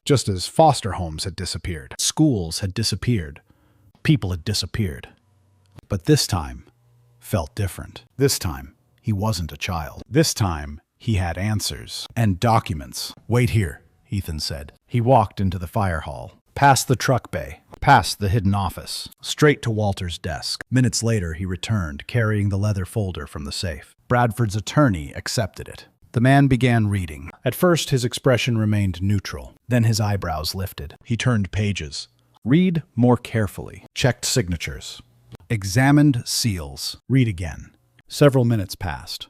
Just as foster homes had disappeared, schools had disappeared, people had disappeared. But this time felt different. This time, he wasn't a child. This time, he had answers and documents. Wait here, Ethan said. He walked into the fire hall, past the truck bay, past the hidden office, straight to Walter's desk. Minutes later, he returned, carrying the leather folder from the safe. Bradford's attorney accepted it. The man began reading. At first, his expression remained neutral. Then his eyebrows lifted. He turned pages. Read more carefully. Checked signatures. Examined seals. Read again. Several minutes passed.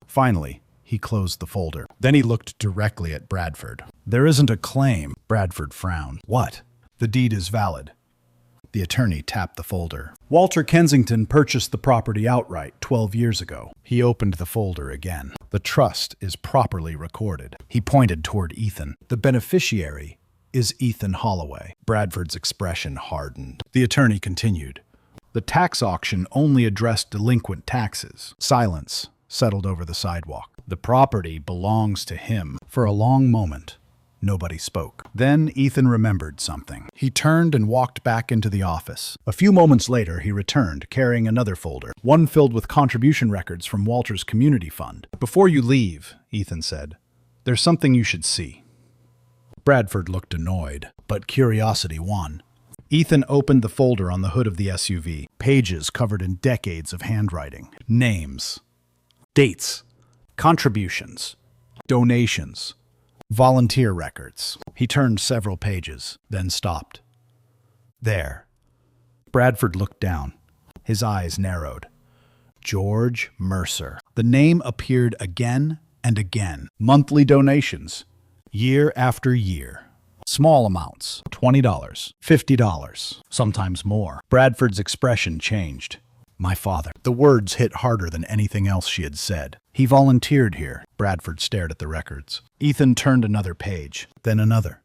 Finally, he closed the folder. Then he looked directly at Bradford. There isn't a claim. Bradford frowned. What? The deed is valid. The attorney tapped the folder. Walter Kensington purchased the property outright 12 years ago. He opened the folder again. The trust is properly recorded. He pointed toward Ethan. The beneficiary is Ethan Holloway. Bradford's expression hardened. The attorney continued. The tax auction only addressed delinquent taxes. Silence settled over the sidewalk. The property belongs to him. For a long moment, nobody spoke. Then Ethan remembered something. He turned and walked back into the office. A few moments later, he returned, carrying another folder, one filled with contribution records from Walter's community fund. Before you leave, Ethan said, there's something you should see. Bradford looked annoyed, but curiosity won. Ethan opened the folder on the hood of the SUV. Pages covered in decades of handwriting. Names. Dates. Contributions. Donations. Volunteer records. He turned several pages, then stopped. There. Bradford looked down. His eyes narrowed. George Mercer. The name appeared again and again. Monthly donations. Year after year. Small amounts. $20, $50, sometimes more. Bradford's expression changed. My father. The words hit harder than anything else she had said. He volunteered here. Bradford stared at the records. Ethan turned another page, then another,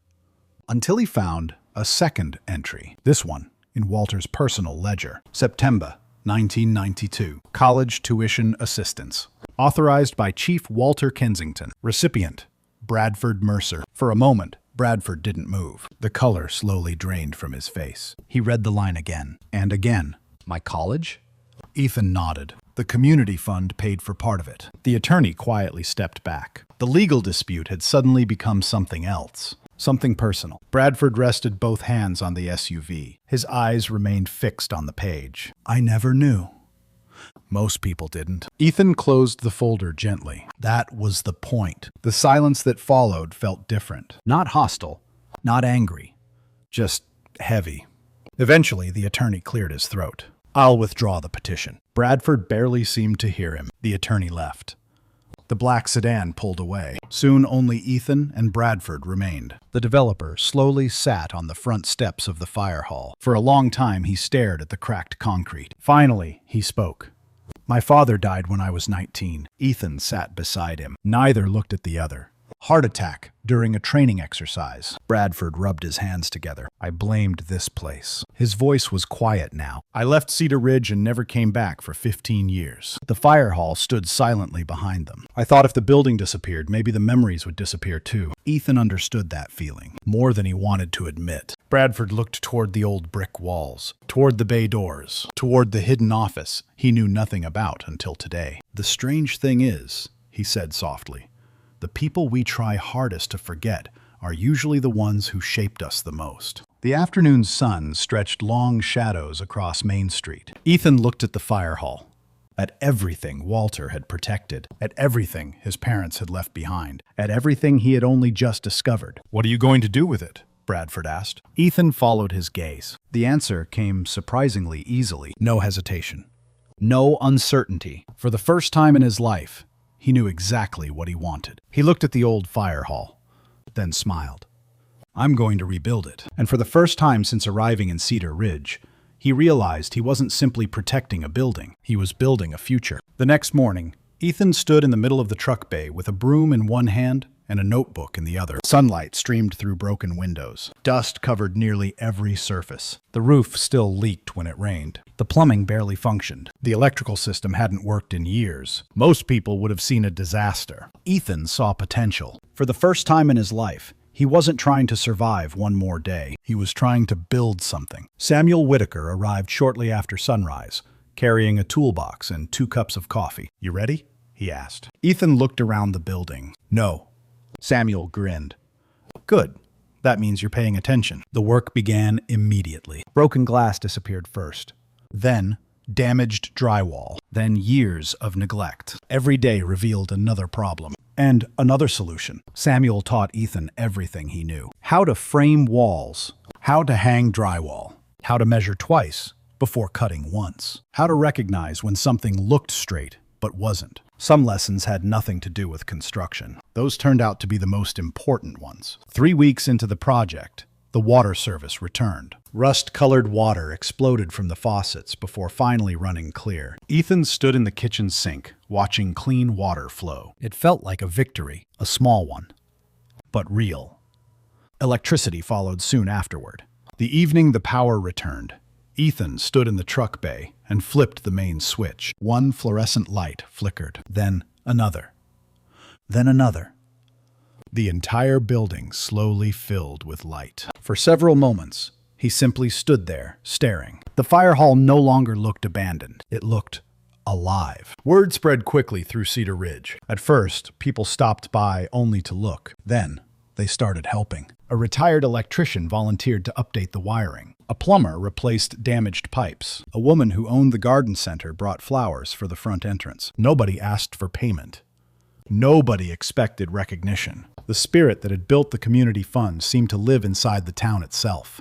until he found a second entry. This one, in Walter's personal ledger. September 1992. College tuition assistance. Authorized by Chief Walter Kensington. Recipient, Bradford Mercer. For a moment, Bradford didn't move. The color slowly drained from his face. He read the line again and again. My college? Ethan nodded. The community fund paid for part of it. The attorney quietly stepped back. The legal dispute had suddenly become something else. Something personal. Bradford rested both hands on the SUV. His eyes remained fixed on the page. I never knew. Most people didn't. Ethan closed the folder gently. That was the point. The silence that followed felt different. Not hostile, not angry, just heavy. Eventually, the attorney cleared his throat. I'll withdraw the petition. Bradford barely seemed to hear him. The attorney left. The black sedan pulled away. Soon only Ethan and Bradford remained. The developer slowly sat on the front steps of the fire hall. For a long time, he stared at the cracked concrete. Finally, he spoke. My father died when I was 19. Ethan sat beside him. Neither looked at the other. Heart attack during a training exercise. Bradford rubbed his hands together. I blamed this place. His voice was quiet now. I left Cedar Ridge and never came back for 15 years. The fire hall stood silently behind them. I thought if the building disappeared, maybe the memories would disappear too. Ethan understood that feeling, more than he wanted to admit. Bradford looked toward the old brick walls, toward the bay doors, toward the hidden office he knew nothing about until today. The strange thing is, he said softly, the people we try hardest to forget are usually the ones who shaped us the most. The afternoon sun stretched long shadows across Main Street. Ethan looked at the fire hall, at everything Walter had protected, at everything his parents had left behind, at everything he had only just discovered. What are you going to do with it? Bradford asked. Ethan followed his gaze. The answer came surprisingly easily. No hesitation. No uncertainty. For the first time in his life, he knew exactly what he wanted. He looked at the old fire hall, then smiled. I'm going to rebuild it. And for the first time since arriving in Cedar Ridge, he realized he wasn't simply protecting a building. He was building a future. The next morning, Ethan stood in the middle of the truck bay with a broom in one hand and a notebook in the other. Sunlight streamed through broken windows. Dust covered nearly every surface. The roof still leaked when it rained. The plumbing barely functioned. The electrical system hadn't worked in years. Most people would have seen a disaster. Ethan saw potential. For the first time in his life, he wasn't trying to survive one more day. He was trying to build something. Samuel Whitaker arrived shortly after sunrise, carrying a toolbox and 2 cups of coffee. You ready? He asked. Ethan looked around the building. No. Samuel grinned. Good. That means you're paying attention. The work began immediately. Broken glass disappeared first. Then, damaged drywall. Then years of neglect. Every day revealed another problem. And another solution. Samuel taught Ethan everything he knew. How to frame walls. How to hang drywall. How to measure twice before cutting once. How to recognize when something looked straight but wasn't. Some lessons had nothing to do with construction. Those turned out to be the most important ones. 3 weeks into the project, The water service returned. Rust-colored water exploded from the faucets before finally running clear. Ethan stood in the kitchen sink, watching clean water flow. It felt like a victory, a small one, but real. Electricity followed soon afterward. The evening the power returned. Ethan stood in the truck bay and flipped the main switch. One fluorescent light flickered, then another, then another. The entire building slowly filled with light. For several moments, he simply stood there, staring. The fire hall no longer looked abandoned. It looked alive. Word spread quickly through Cedar Ridge. At first, people stopped by only to look. Then, they started helping. A retired electrician volunteered to update the wiring. A plumber replaced damaged pipes. A woman who owned the garden center brought flowers for the front entrance. Nobody asked for payment. Nobody expected recognition. The spirit that had built the community fund seemed to live inside the town itself.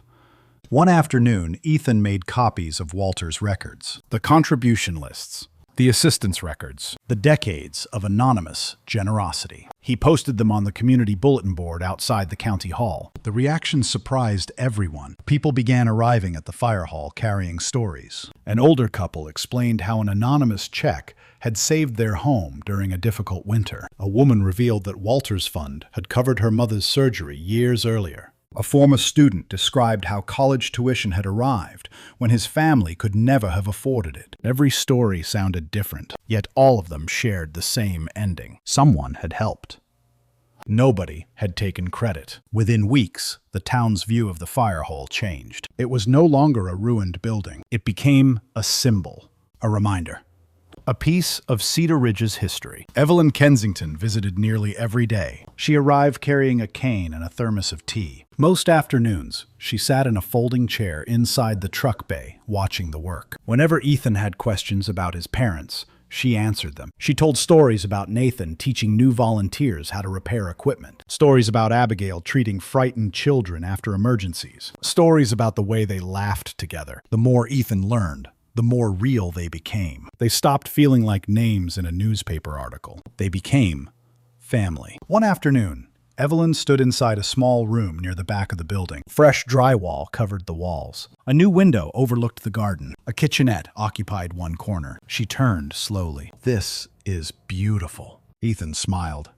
One afternoon, Ethan made copies of Walter's records, the contribution lists, the assistance records, the decades of anonymous generosity. He posted them on the community bulletin board outside the county hall. The reaction surprised everyone. People began arriving at the fire hall carrying stories. An older couple explained how an anonymous check had saved their home during a difficult winter. A woman revealed that Walter's fund had covered her mother's surgery years earlier. A former student described how college tuition had arrived when his family could never have afforded it. Every story sounded different, yet all of them shared the same ending. Someone had helped. Nobody had taken credit. Within weeks, the town's view of the fire hall changed. It was no longer a ruined building. It became a symbol, a reminder. A piece of Cedar Ridge's history. Evelyn Kensington visited nearly every day. She arrived carrying a cane and a thermos of tea. Most afternoons, she sat in a folding chair inside the truck bay, watching the work. Whenever Ethan had questions about his parents, she answered them. She told stories about Nathan teaching new volunteers how to repair equipment. Stories about Abigail treating frightened children after emergencies. Stories about the way they laughed together. The more Ethan learned, the more real they became. They stopped feeling like names in a newspaper article. They became family. One afternoon, Evelyn stood inside a small room near the back of the building. Fresh drywall covered the walls. A new window overlooked the garden. A kitchenette occupied one corner. She turned slowly. "This is beautiful." Ethan smiled.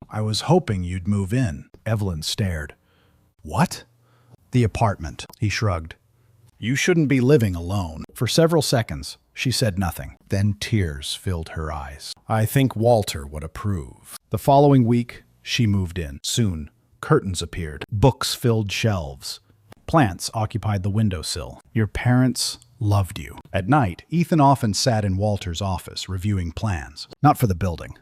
"I was hoping you'd move in." Evelyn stared. "What?" "The apartment," he shrugged. "You shouldn't be living alone." For several seconds, she said nothing. Then tears filled her eyes. "I think Walter would approve." The following week, she moved in. Soon, curtains appeared. Books filled shelves. Plants occupied the windowsill. Your parents loved you. At night, Ethan often sat in Walter's office reviewing plans. Not for the building.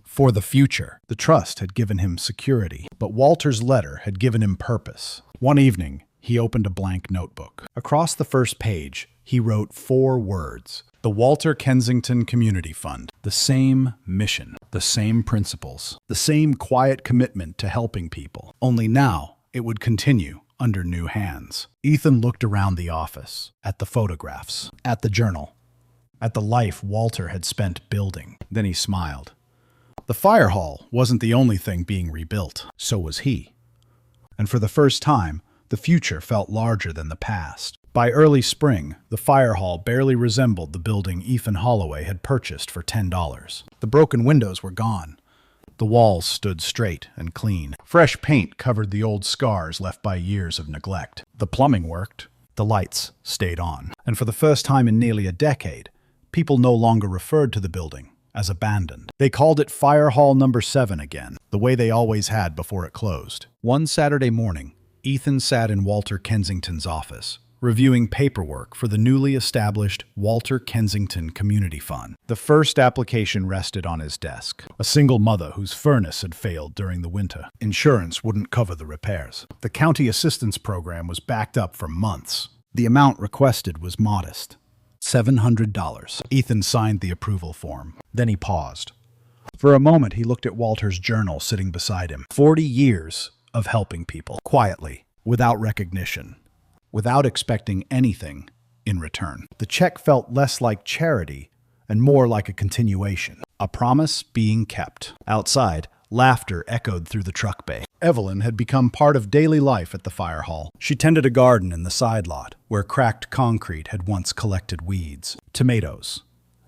For the future. The trust had given him security, but Walter's letter had given him purpose. One evening, he opened a blank notebook. Across the first page, he wrote 4 words. The Walter Kensington Community Fund. The same mission, the same principles, the same quiet commitment to helping people. Only now, it would continue under new hands. Ethan looked around the office, at the photographs, at the journal, at the life Walter had spent building. Then he smiled. The fire hall wasn't the only thing being rebuilt. So was he. And for the first time, the future felt larger than the past. By early spring, the fire hall barely resembled the building Ethan Holloway had purchased for $10. The broken windows were gone. The walls stood straight and clean. Fresh paint covered the old scars left by years of neglect. The plumbing worked. The lights stayed on. And for the first time in nearly a decade, people no longer referred to the building as abandoned. They called it Fire Hall Number 7 again, the way they always had before it closed. One Saturday morning, Ethan sat in Walter Kensington's office, reviewing paperwork for the newly established Walter Kensington Community Fund. The first application rested on his desk. A single mother whose furnace had failed during the winter. Insurance wouldn't cover the repairs. The county assistance program was backed up for months. The amount requested was modest. $700. Ethan signed the approval form. Then he paused. For a moment, he looked at Walter's journal sitting beside him. 40 years of helping people, quietly, without recognition, without expecting anything in return. The check felt less like charity and more like a continuation, a promise being kept. Outside, Laughter echoed through the truck bay. Evelyn had become part of daily life at the fire hall. She tended a garden in the side lot, where cracked concrete had once collected weeds, tomatoes,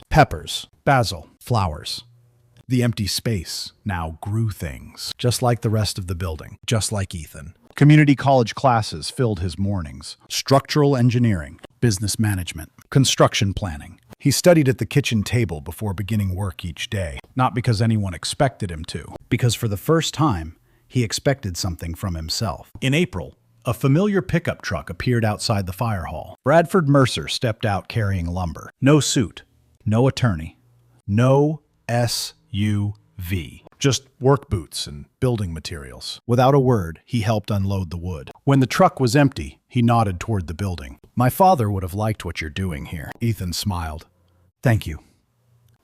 peppers, basil, flowers. The empty space now grew things, just like the rest of the building, just like Ethan. Community college classes filled his mornings. Structural engineering, business management, construction planning. He studied at the kitchen table before beginning work each day, not because anyone expected him to, because for the first time, he expected something from himself. In April, a familiar pickup truck appeared outside the fire hall. Bradford Mercer stepped out carrying lumber. No suit, no attorney, no SUV. Just work boots and building materials. Without a word, he helped unload the wood. When the truck was empty, he nodded toward the building. "My father would have liked what you're doing here." Ethan smiled. "Thank you."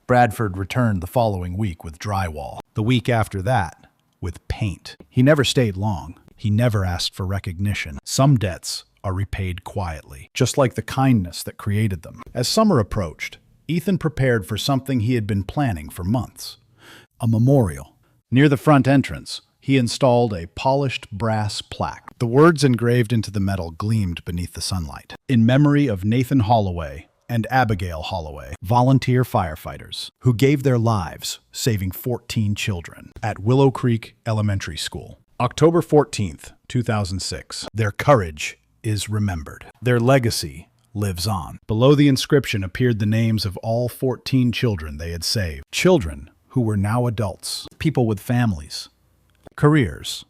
Bradford returned the following week with drywall. The week after that, with paint. He never stayed long. He never asked for recognition. Some debts are repaid quietly, just like the kindness that created them. As summer approached, Ethan prepared for something he had been planning for months. A memorial. Near the front entrance, he installed a polished brass plaque. The words engraved into the metal gleamed beneath the sunlight. "In memory of Nathan Holloway and Abigail Holloway, volunteer firefighters, who gave their lives saving 14 children at Willow Creek Elementary School. October 14th, 2006. Their courage is remembered. Their legacy lives on." Below the inscription appeared the names of all 14 children they had saved. Children who were now adults, people with families, careers,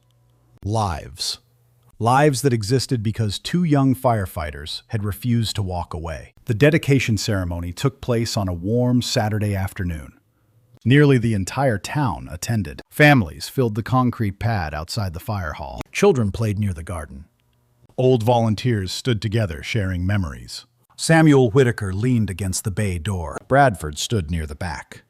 lives. Lives that existed because two young firefighters had refused to walk away. The dedication ceremony took place on a warm Saturday afternoon. Nearly the entire town attended. Families filled the concrete pad outside the fire hall. Children played near the garden. Old volunteers stood together sharing memories. Samuel Whitaker leaned against the bay door. Bradford stood near the back.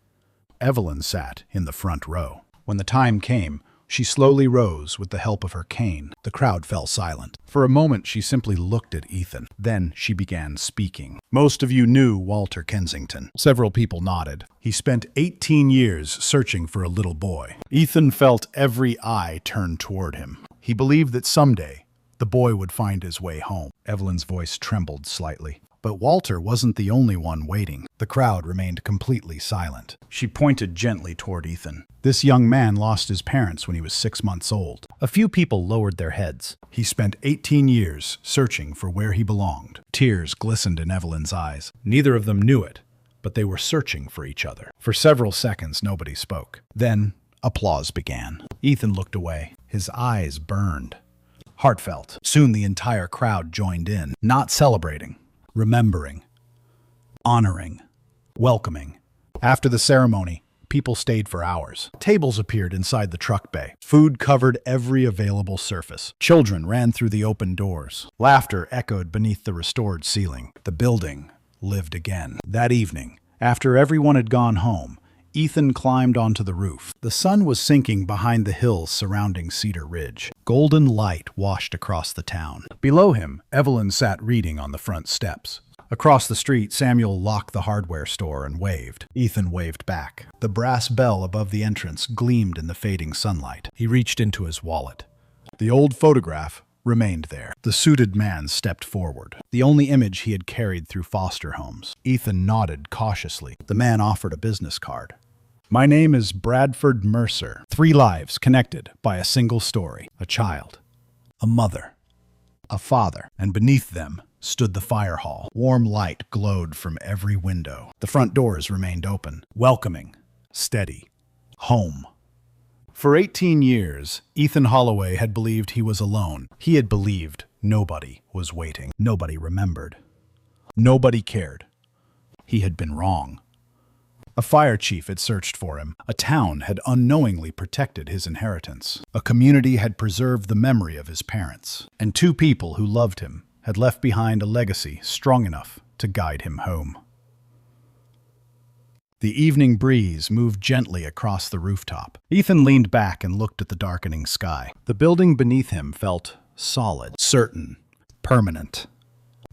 Evelyn sat in the front row. When the time came, she slowly rose with the help of her cane. The crowd fell silent. For a moment, she simply looked at Ethan. Then she began speaking. "Most of you knew Walter Kensington." Several people nodded. "He spent 18 years searching for a little boy." Ethan felt every eye turned toward him. He believed that someday the boy would find his way home. Evelyn's voice trembled slightly. But Walter wasn't the only one waiting. The crowd remained completely silent. She pointed gently toward Ethan. "This young man lost his parents when he was 6 months old." A few people lowered their heads. "He spent 18 years searching for where he belonged." Tears glistened in Evelyn's eyes. Neither of them knew it, but they were searching for each other. For several seconds, nobody spoke. Then applause began. Ethan looked away. His eyes burned. Heartfelt. Soon the entire crowd joined in, not celebrating, remembering, honoring, welcoming. After the ceremony, people stayed for hours. Tables appeared inside the truck bay. Food covered every available surface. Children ran through the open doors. Laughter echoed beneath the restored ceiling. The building lived again. That evening, after everyone had gone home, Ethan climbed onto the roof. The sun was sinking behind the hills surrounding Cedar Ridge. Golden light washed across the town. Below him, Evelyn sat reading on the front steps. Across the street, Samuel locked the hardware store and waved. Ethan waved back. The brass bell above the entrance gleamed in the fading sunlight. He reached into his wallet. The old photograph remained there. The suited man stepped forward, the only image he had carried through foster homes. Ethan nodded cautiously. The man offered a business card. "My name is Bradford Mercer. 3 lives connected by a single story. A child, a mother, a father." And beneath them stood the fire hall. Warm light glowed from every window. The front doors remained open, welcoming, steady, home. For 18 years, Ethan Holloway had believed he was alone. He had believed nobody was waiting. Nobody remembered. Nobody cared. He had been wrong. A fire chief had searched for him. A town had unknowingly protected his inheritance. A community had preserved the memory of his parents. And 2 people who loved him had left behind a legacy strong enough to guide him home. The evening breeze moved gently across the rooftop. Ethan leaned back and looked at the darkening sky. The building beneath him felt solid, certain, permanent.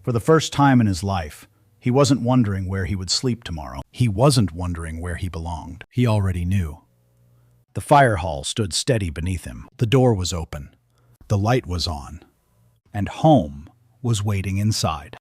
For the first time in his life, he wasn't wondering where he would sleep tomorrow. He wasn't wondering where he belonged. He already knew. The fire hall stood steady beneath him. The door was open. The light was on. And home was waiting inside.